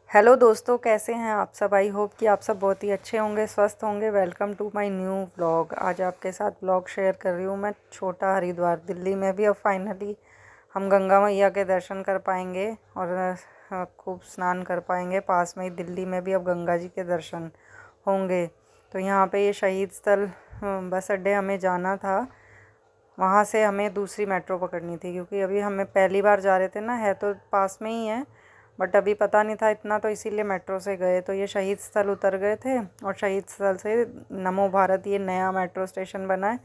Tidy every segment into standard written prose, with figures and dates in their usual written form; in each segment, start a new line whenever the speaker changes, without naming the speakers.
Hello दोस्तों, कैसे हैं आप सब। आई होप कि आप सब बहुत ही अच्छे होंगे, स्वस्थ होंगे। Welcome to my new vlog. आज आपके साथ व्लॉग शेयर कर रही हूँ मैं छोटा हरिद्वार दिल्ली में भी। अब फाइनली हम गंगा मैया के दर्शन कर पाएंगे और खूब स्नान कर पाएंगे। पास में ही दिल्ली में भी अब गंगा जी के दर्शन होंगे। तो यहाँ पे ये शहीद स्थल बस अड्डे हमें जाना था। वहाँ से हमें दूसरी मेट्रो पकड़नी थी क्योंकि अभी हमें पहली बार जा रहे थे ना, है तो पास में ही है बट अभी पता नहीं था इतना, तो इसीलिए मेट्रो से गए। तो ये शहीद स्थल उतर गए थे और शहीद स्थल से नमो भारत ये नया मेट्रो स्टेशन बना है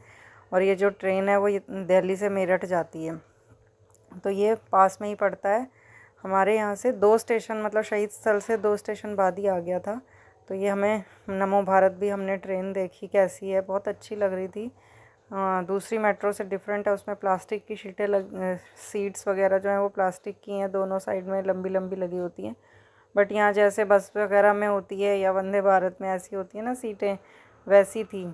और ये जो ट्रेन है वो दिल्ली से मेरठ जाती है। तो ये पास में ही पड़ता है हमारे यहाँ से। 2 स्टेशन मतलब शहीद स्थल से 2 स्टेशन बाद ही आ गया था। तो ये हमें नमो भारत भी हमने ट्रेन देखी, कैसी है, बहुत अच्छी लग रही थी। दूसरी मेट्रो से डिफरेंट है, उसमें प्लास्टिक की सीट्स वगैरह जो हैं वो प्लास्टिक की हैं, दोनों साइड में लंबी लंबी लगी होती हैं। बट यहाँ जैसे बस वगैरह में होती है या वंदे भारत में ऐसी होती है ना सीटें, वैसी थी।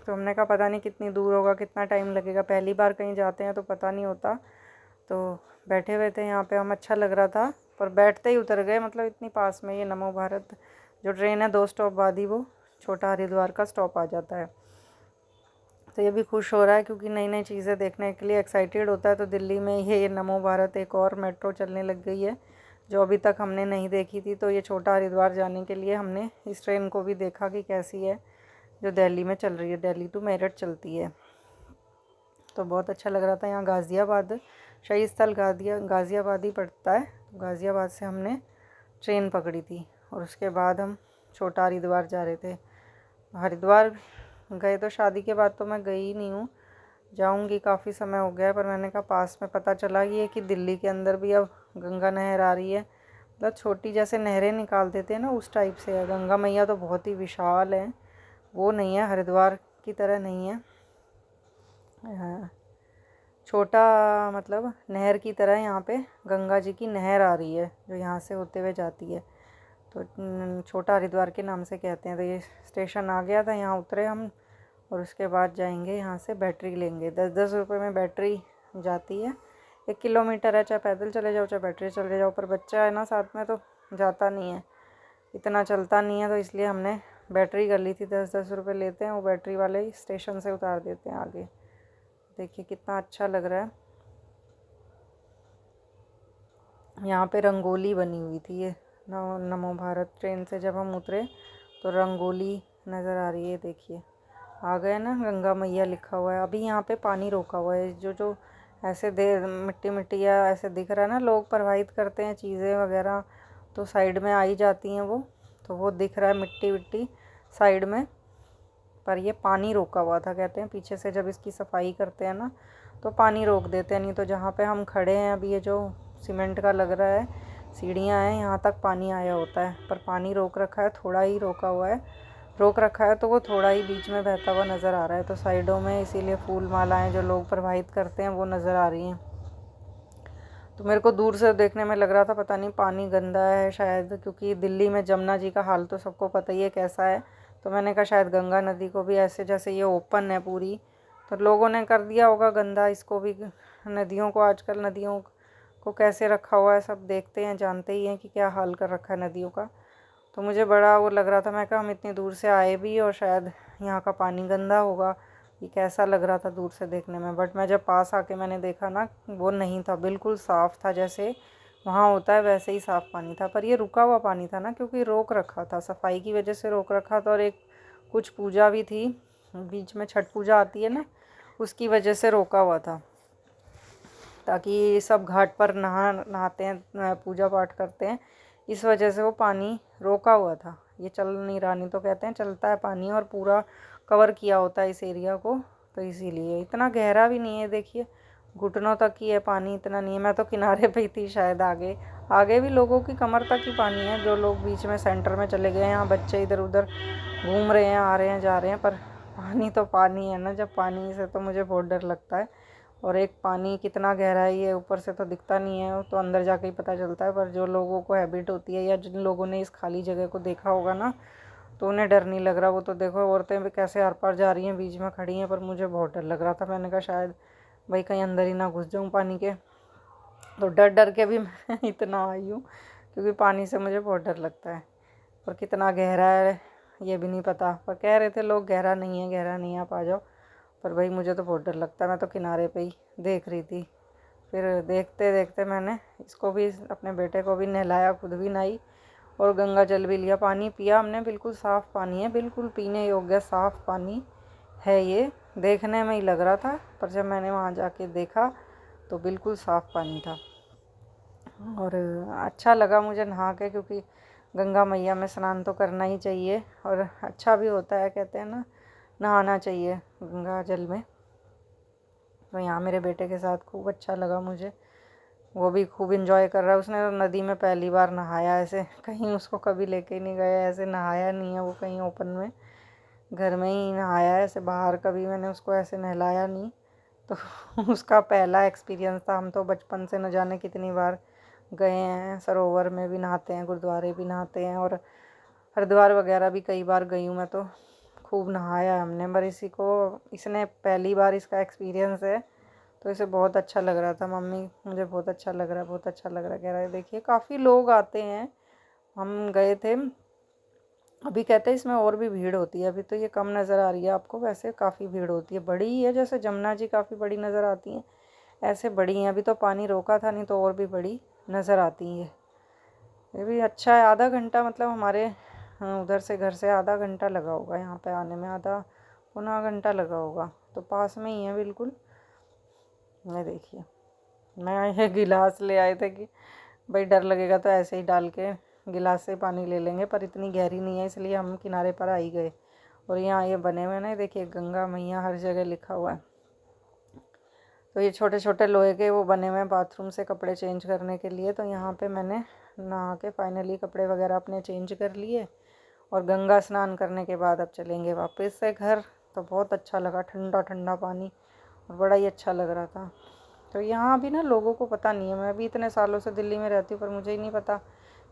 तो हमने कहा पता नहीं कितनी दूर होगा, कितना टाइम लगेगा, पहली बार कहीं जाते हैं तो पता नहीं होता। तो बैठे हुए थे यहाँ पे हम, अच्छा लग रहा था पर बैठते ही उतर गए। मतलब इतनी पास में ये नमो भारत जो ट्रेन है, 2 स्टॉप बाद ही वो छोटा हरिद्वार का स्टॉप आ जाता है। तो ये भी खुश हो रहा है क्योंकि नई नई चीज़ें देखने के लिए एक्साइटेड होता है। तो दिल्ली में ये नमो भारत एक और मेट्रो चलने लग गई है जो अभी तक हमने नहीं देखी थी। तो ये छोटा हरिद्वार जाने के लिए हमने इस ट्रेन को भी देखा कि कैसी है, जो दिल्ली में चल रही है, दिल्ली टू मेरठ चलती है। तो बहुत अच्छा लग रहा था। यहाँ गाज़ियाबाद शहीद स्थल गाज़ियाबाद ही पड़ता है। तो गाज़ियाबाद से हमने ट्रेन पकड़ी थी और उसके बाद हम छोटा हरिद्वार जा रहे थे। हरिद्वार गए तो शादी के बाद तो मैं गई ही नहीं हूँ, जाऊँगी, काफ़ी समय हो गया है। पर मैंने कहा पास में पता चला कि दिल्ली के अंदर भी अब गंगा नहर आ रही है। मतलब छोटी जैसे नहरें निकाल देते हैं ना, उस टाइप से है। गंगा मैया तो बहुत ही विशाल है, वो नहीं है, हरिद्वार की तरह नहीं है। हाँ, छोटा मतलब नहर की तरह यहाँ पे गंगा जी की नहर आ रही है जो यहाँ से होते हुए जाती है। तो छोटा हरिद्वार के नाम से कहते हैं। तो ये स्टेशन आ गया था, यहाँ उतरे हम और उसके बाद जाएंगे यहाँ से, बैटरी लेंगे। 10-10 रुपये में बैटरी जाती है। 1 किलोमीटर है, चाहे पैदल चले जाओ चाहे बैटरी चले जाओ। पर बच्चा है ना साथ में तो जाता नहीं है, इतना चलता नहीं है। तो इसलिए हमने बैटरी कर ली थी। 10-10 रुपये लेते हैं वो बैटरी वाले ही, स्टेशन से उतार देते हैं आगे। देखिए कितना अच्छा लग रहा है। यहाँ पे रंगोली बनी हुई थी। ये नमो भारत ट्रेन से जब हम उतरे तो रंगोली नज़र आ रही है। देखिए आ गए ना, गंगा मैया लिखा हुआ है। अभी यहाँ पे पानी रोका हुआ है, जो जो ऐसे दे मिट्टी मिट्टी या ऐसे दिख रहा है ना, लोग प्रवाहित करते हैं चीज़ें वगैरह तो साइड में आई जाती हैं वो, तो वो दिख रहा है मिट्टी विट्टी साइड में। पर ये पानी रोका हुआ था, कहते हैं पीछे से जब इसकी सफाई करते हैं ना तो पानी रोक देते हैं। नहीं तो जहाँ पे हम खड़े हैं अभी, ये जो सीमेंट का लग रहा है, सीढ़ियाँ हैं, यहाँ तक पानी आया होता है। पर पानी रोक रखा है, थोड़ा ही रोका हुआ है, रोक रखा है तो वो थोड़ा ही बीच में बहता हुआ नज़र आ रहा है। तो साइडों में इसीलिए फूल मालाएँ जो लोग प्रवाहित करते हैं वो नज़र आ रही हैं। तो मेरे को दूर से देखने में लग रहा था पता नहीं पानी गंदा है शायद, क्योंकि दिल्ली में जमुना जी का हाल तो सबको पता ही है कैसा है। तो मैंने कहा शायद गंगा नदी को भी ऐसे, जैसे ये ओपन है पूरी, तो लोगों ने कर दिया होगा गंदा इसको भी। नदियों को आजकल, नदियों को कैसे रखा हुआ है सब देखते हैं, जानते ही हैं कि क्या हाल कर रखा है नदियों का। तो मुझे बड़ा वो लग रहा था। मैं कहा हम इतनी दूर से आए भी और शायद यहाँ का पानी गंदा होगा, ये कैसा लग रहा था दूर से देखने में। बट मैं जब पास आके मैंने देखा ना, वो नहीं था, बिल्कुल साफ़ था, जैसे वहाँ होता है वैसे ही साफ़ पानी था। पर ये रुका हुआ पानी था ना, क्योंकि रोक रखा था, सफाई की वजह से रोक रखा था। और एक कुछ पूजा भी थी बीच में, छठ पूजा आती है ना, उसकी वजह से रोका हुआ था, ताकि सब घाट पर नहाते हैं, पूजा पाठ करते हैं, इस वजह से वो पानी रोका हुआ था। ये चल नहीं रहा, नहीं तो कहते हैं चलता है पानी और पूरा कवर किया होता है इस एरिया को। तो इसीलिए इतना गहरा भी नहीं है, देखिए घुटनों तक ही है पानी, इतना नहीं है। मैं तो किनारे पे ही थी, शायद आगे आगे भी लोगों की कमर तक ही पानी है, जो लोग बीच में सेंटर में चले गए हैं। यहाँ बच्चे इधर उधर घूम रहे हैं, आ रहे हैं, जा रहे हैं, पर पानी तो पानी है ना। जब पानी से तो मुझे बहुत डर लगता है। और एक पानी कितना गहरा है ये ऊपर से तो दिखता नहीं है, तो अंदर जाके ही पता चलता है। पर जो लोगों को हैबिट होती है या जिन लोगों ने इस खाली जगह को देखा होगा ना, तो उन्हें डर नहीं लग रहा। वो तो देखो औरतें भी कैसे आर पार जा रही हैं, बीच में खड़ी हैं, पर मुझे बहुत डर लग रहा था। मैंने कहा शायद भाई कहीं अंदर ही ना घुस जाऊँ पानी के। तो डर डर के भी मैं इतना आई हूँ, क्योंकि पानी से मुझे बहुत डर लगता है। और कितना गहरा है ये भी नहीं पता, पर कह रहे थे लोग गहरा नहीं है, गहरा नहीं है, आप आ जाओ। पर भाई मुझे तो बहुत डर लगता है, मैं तो किनारे पे ही देख रही थी। फिर देखते देखते मैंने इसको भी, अपने बेटे को भी नहलाया, खुद भी नहाई और गंगा जल भी लिया, पानी पिया हमने। बिल्कुल साफ़ पानी है, बिल्कुल पीने योग्य साफ़ पानी है ये। देखने में ही लग रहा था, पर जब मैंने वहाँ जाके देखा तो बिल्कुल साफ़ पानी था। और अच्छा लगा मुझे नहा के, क्योंकि गंगा मैया में स्नान तो करना ही चाहिए और अच्छा भी होता है, कहते हैं ना, नहाना चाहिए गंगा जल में। तो यहाँ मेरे बेटे के साथ खूब अच्छा लगा मुझे, वो भी खूब इंजॉय कर रहा है। उसने तो नदी में पहली बार नहाया, ऐसे कहीं उसको कभी लेके नहीं गया, ऐसे नहाया नहीं है वो कहीं ओपन में, घर में ही नहाया है ऐसे, बाहर कभी मैंने उसको ऐसे नहलाया नहीं। तो उसका पहला एक्सपीरियंस था। हम तो बचपन से न जाने कितनी बार गए हैं, सरोवर में भी नहाते हैं, गुरुद्वारे भी नहाते हैं, और हरिद्वार वगैरह भी कई बार गई हूँ मैं, तो खूब नहाया है हमने। पर इसने पहली बार इसका एक्सपीरियंस है, तो इसे बहुत अच्छा लग रहा था। मम्मी मुझे बहुत अच्छा लग रहा है, बहुत अच्छा लग रहा है, कह रहा है। देखिए काफ़ी लोग आते हैं, हम गए थे अभी, कहते हैं इसमें और भी भीड़ होती है। अभी तो ये कम नज़र आ रही है आपको, वैसे काफ़ी भीड़ होती है, बड़ी ही है। जैसे जमुना जी काफ़ी बड़ी नज़र आती हैं, ऐसे बड़ी हैं। अभी तो पानी रोका था, नहीं तो और भी बड़ी नज़र आती है। ये भी अच्छा है। आधा घंटा मतलब हमारे उधर से, घर से आधा घंटा लगा होगा यहाँ पे आने में, आधा पौना घंटा लगा होगा, तो पास में ही है बिल्कुल। ये देखिए, मैं ये गिलास ले आए थे कि भाई डर लगेगा तो ऐसे ही डाल के गिलास से पानी ले लेंगे, पर इतनी गहरी नहीं है, इसलिए हम किनारे पर आ ही गए। और यहाँ ये बने हुए ना, देखिए गंगा मैया हर जगह लिखा हुआ है। तो ये छोटे छोटे लोहे के वो बने हुए हैं बाथरूम से कपड़े चेंज करने के लिए। तो यहाँ पे मैंने नहा के फाइनली कपड़े वगैरह अपने चेंज कर लिए, और गंगा स्नान करने के बाद अब चलेंगे वापस से घर। तो बहुत अच्छा लगा, ठंडा ठंडा पानी, और बड़ा ही अच्छा लग रहा था। तो यहाँ भी ना लोगों को पता नहीं है, मैं भी इतने सालों से दिल्ली में रहती हूँ, पर मुझे ही नहीं पता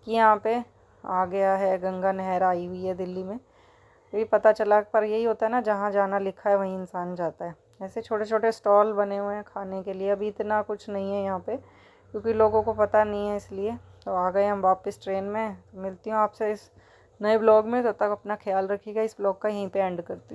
कि यहाँ पे आ गया है, गंगा नहर आई हुई है दिल्ली में। ये भी पता चला, पर यही होता है ना, जहाँ जाना लिखा है वहीं इंसान जाता है। ऐसे छोटे छोटे स्टॉल बने हुए हैं खाने के लिए, अभी इतना कुछ नहीं है यहाँ पे, क्योंकि लोगों को पता नहीं है, इसलिए। तो आ गए हम वापस ट्रेन में। मिलती हूँ आपसे इस नए ब्लॉग में, तब तक अपना ख्याल रखिएगा। इस ब्लॉग का यहीं पे एंड करती हूँ।